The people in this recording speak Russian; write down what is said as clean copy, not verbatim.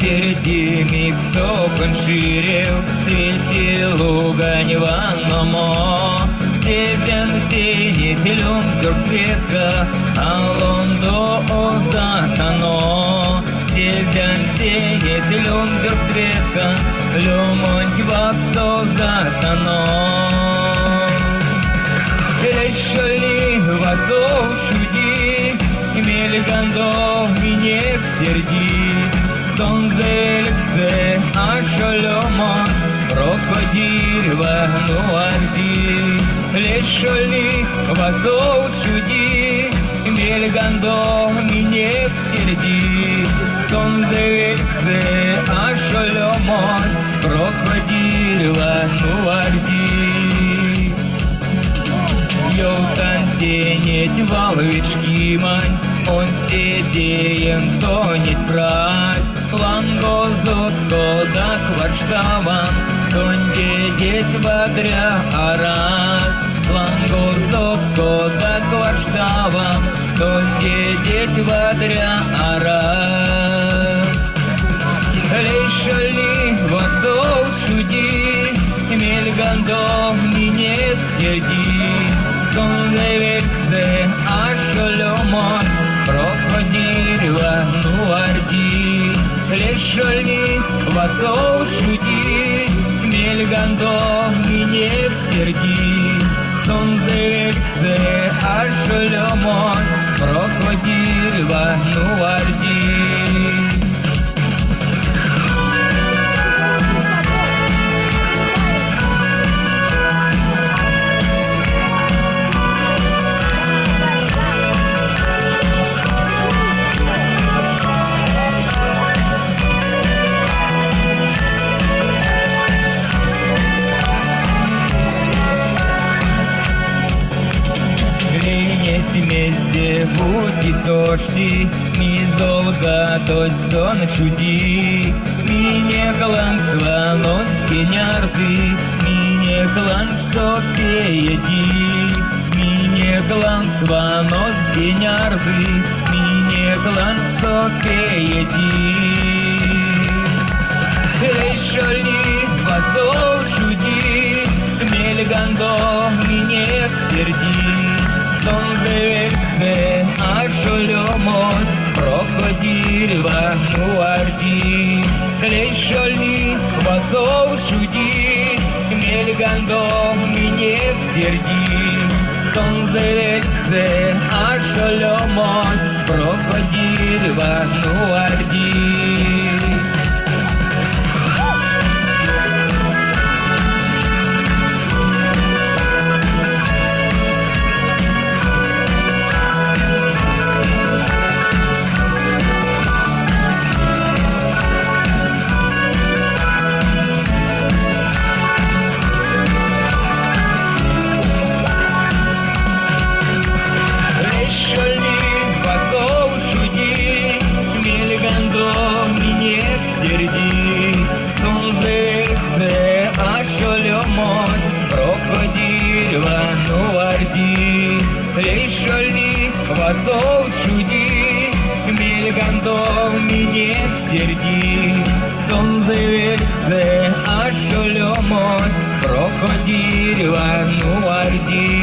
черті мік сокон ширів, світі лугань ванномо. Сесен тени люмзор цветка, а лондо озатано. Сесен тени люмзор цветка, люмонть вапсо затано. Решали вазов чуди, мельгандо минек терди. Сонзельксе ашаломос, крокодиль вагнуарди. Решали вазов чуди, мельгандо минек терди. Сонзельксе ашаломос, крокодиль вагнуарди. Йолтан тенеть валычки мань, он седеем тонет прась. Лангозот кодак варштаван, тонде деть бодря арас. Лангозот кодак варштаван, тонде деть бодря арас. Лешали васол чуди, мельгандо минет терди. Сонлевексе ашоломос, крокодиль вагнуарди. Лешали васол чуди, мельгандо минет терди. Сонлевексе ашоломос, крокодиль вагнуарди. Мезде бути тошти, ми золга той сон чуди. Мине кланцва ночь пенярты, мине кланцо пееди. Мине кланцва ночь пенярты, мине кланцо пееди. Решали вазол чуди, мельгандо мине терди. Сонзевексе ашоломос, крокодиль вагнуарди. Лешали вазов чуди, мельгандо минек терди. Сонзевексе ашоломос, крокодиль вагнуарди. Сонзевексе ашоломос, крокодиль вагнуарди. Решали вазов чуди, мельгандо минет терди. Сонзевексе ашоломос, крокодиль вагнуарди.